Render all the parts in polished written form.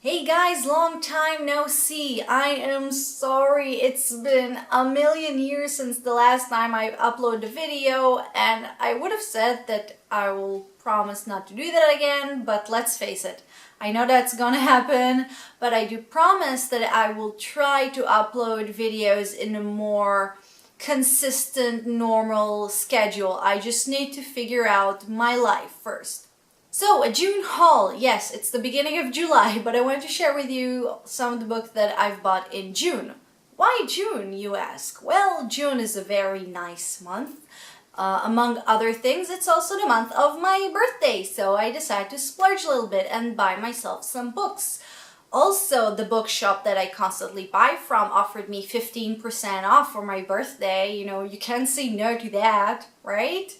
Hey guys, long time no see. I am sorry. It's been a million years since the last time I uploaded a video, and I would have said that I will promise not to do that again, but let's face it. I know that's gonna happen, but I do promise that I will try to upload videos in a more consistent, normal schedule. I just need to figure out my life first. So, a June haul. Yes, it's the beginning of July, but I wanted to share with you some of the books that I've bought in June. Why June, you ask? Well, June is a very nice month. Among other things, it's also the month of my birthday, so I decided to splurge a little bit and buy myself some books. Also, the bookshop that I constantly buy from offered me 15% off for my birthday. You know, you can't say no to that, right?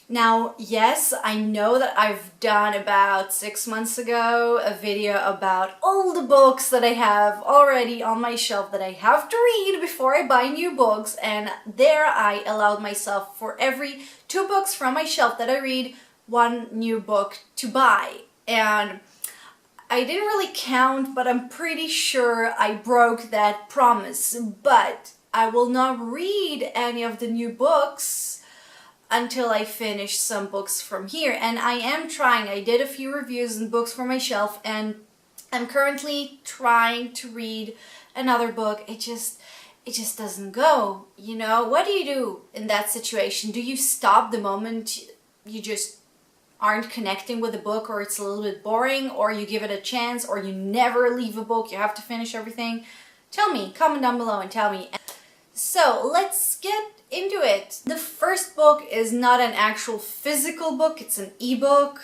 Now, yes, I know that I've done about 6 months ago a video about all the books that I have already on my shelf that I have to read before I buy new books, and there I allowed myself for every 2 books from my shelf that I read, 1 new book to buy. And I didn't really count, but I'm pretty sure I broke that promise. But I will not read any of the new books until I finish some books from here. And I am trying. I did a few reviews and books for my shelf, and I'm currently trying to read another book. It just doesn't go. You know, what do you do in that situation? Do you stop the moment you just aren't connecting with the book, or it's a little bit boring, or you give it a chance, or you never leave a book, you have to finish everything? Tell me, comment down below and tell me. So let's get into it. The first book is not an actual physical book, it's an ebook,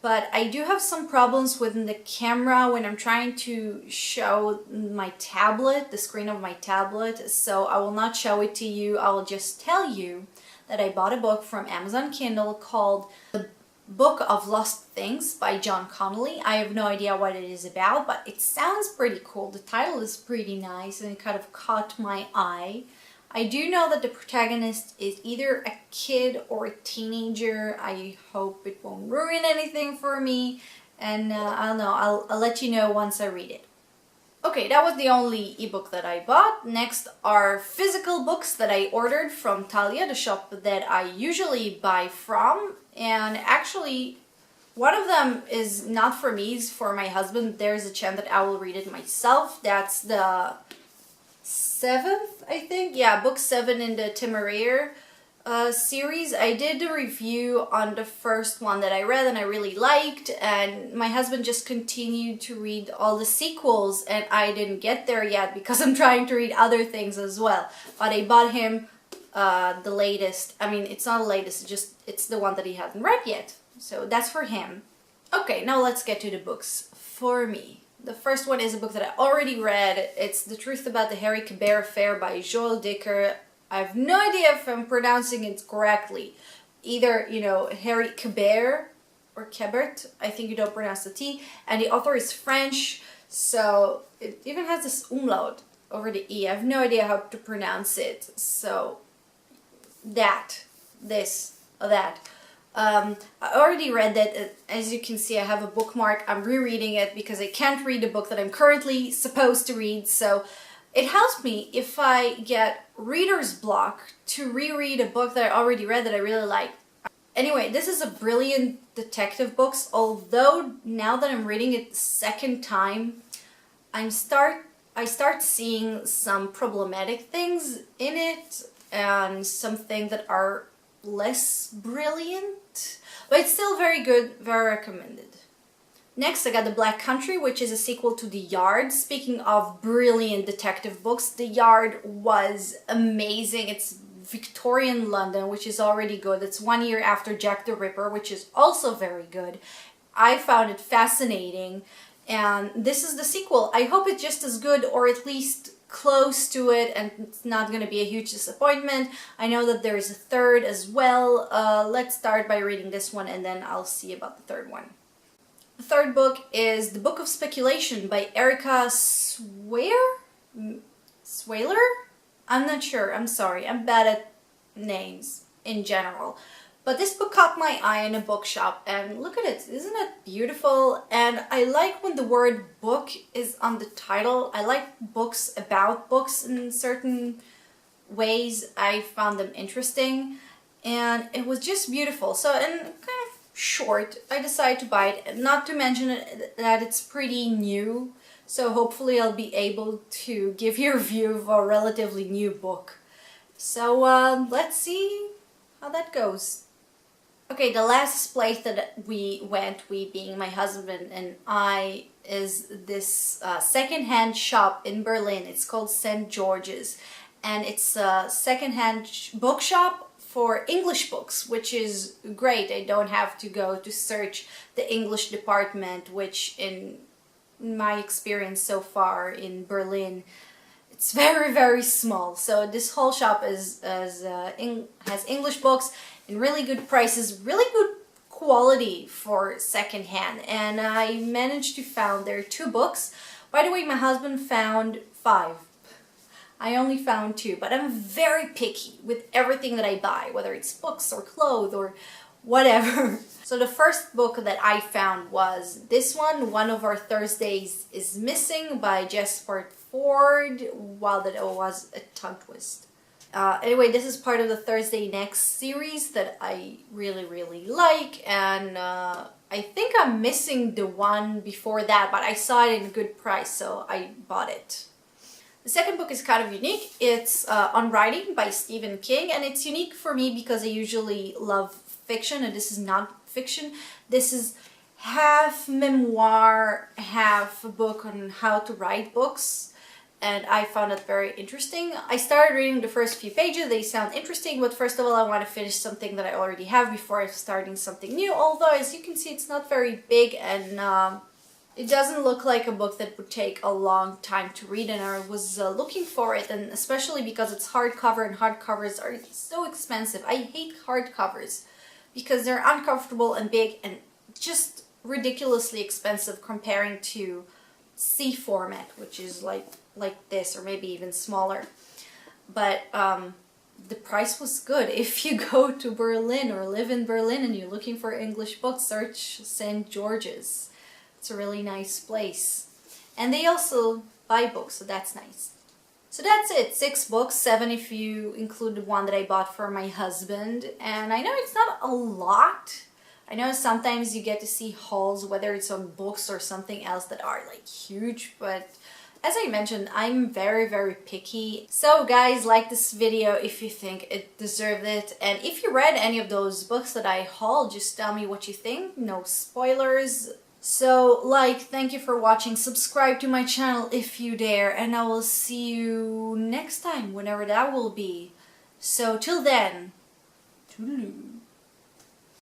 but I do have some problems with the camera when I'm trying to show my tablet, the screen of my tablet, so I will not show it to you. I will just tell you that I bought a book from Amazon Kindle called The Book of Lost Things by John Connolly. I have no idea what it is about, but it sounds pretty cool. The title is pretty nice and it kind of caught my eye. I do know that the protagonist is either a kid or a teenager. I hope it won't ruin anything for me, and I don't know, I'll let you know once I read it. Okay, that was the only ebook that I bought. Next are physical books that I ordered from Talia, the shop that I usually buy from. And actually, one of them is not for me, it's for my husband. There's a chance that I will read it myself. That's the 7th, I think. Yeah, book 7 in the Temeraire series. I did a review on the first one that I read and I really liked, and my husband just continued to read all the sequels, and I didn't get there yet because I'm trying to read other things as well. But I bought him the latest. I mean, it's not the latest, it's the one that he hasn't read yet. So that's for him. Okay, now let's get to the books for me. The first one is a book that I already read. It's The Truth About the Harry Cabert Affair by Joel Dicker. I have no idea if I'm pronouncing it correctly. Either, you know, Harry Cabert or Cabert. I think you don't pronounce the T. And the author is French, so it even has this umlaut over the E. I have no idea how to pronounce it. So, that. I already read that. As you can see, I have a bookmark. I'm rereading it because I can't read the book that I'm currently supposed to read, so it helps me if I get reader's block to reread a book that I already read that I really like. Anyway, this is a brilliant detective book, although now that I'm reading it the second time, I start seeing some problematic things in it and some things that are less brilliant, but it's still very good, very recommended. Next, I got The Black Country, which is a sequel to The Yard. Speaking of brilliant detective books, The Yard was amazing. It's Victorian London, which is already good. It's 1 year after Jack the Ripper, which is also very good. I found it fascinating, and this is the sequel. I hope it's just as good, or at least close to it, and it's not going to be a huge disappointment. I know that there is a third as well. Let's start by reading this one and then I'll see about the third one. The third book is The Book of Speculation by Erica Swaler? I'm not sure, I'm sorry, I'm bad at names in general. But this book caught my eye in a bookshop, and look at it, isn't it beautiful? And I like when the word book is on the title. I like books about books in certain ways. I found them interesting, and it was just beautiful. So, and kind of short, I decided to buy it, not to mention that it's pretty new. So hopefully I'll be able to give you a review of a relatively new book. So let's see how that goes. Okay, the last place that we went, we being my husband and I, is this secondhand shop in Berlin. It's called St. George's, and it's a secondhand bookshop for English books, which is great. I don't have to go to search the English department, which in my experience so far in Berlin, it's very, very small. So this whole shop has English books in really good prices, really good quality for secondhand. And I managed to found there 2 books. By the way, my husband found 5. I only found 2, but I'm very picky with everything that I buy, whether it's books or clothes or whatever. So the first book that I found was this one of Our Thursdays is Missing by Jesper Ford. Wow, that was a tongue twist. Anyway, this is part of the Thursday Next series that I really, really like, and I think I'm missing the one before that, but I saw it in a good price, so I bought it. The second book is kind of unique. It's On Writing by Stephen King, and it's unique for me because I usually love fiction, and this is not fiction. This is half memoir, half a book on how to write books, and I found it very interesting. I started reading the first few pages. They sound interesting, but first of all I want to finish something that I already have before starting something new, although as you can see it's not very big, and it doesn't look like a book that would take a long time to read, and I was looking for it, and especially because it's hardcover, and hardcovers are so expensive. I hate hardcovers because they're uncomfortable and big and just ridiculously expensive comparing to C format, which is like this or maybe even smaller. But the price was good. If you go to Berlin or live in Berlin and you're looking for English books, search St. George's. It's a really nice place. And they also buy books, so that's nice. So that's it, 6 books, 7 if you include the one that I bought for my husband. And I know it's not a lot. I know sometimes you get to see hauls, whether it's on books or something else, that are like huge, but as I mentioned, I'm very, very picky. So guys, like this video if you think it deserved it. And if you read any of those books that I hauled, just tell me what you think. No spoilers. So thank you for watching. Subscribe to my channel if you dare. And I will see you next time, whenever that will be. So till then, toodaloo.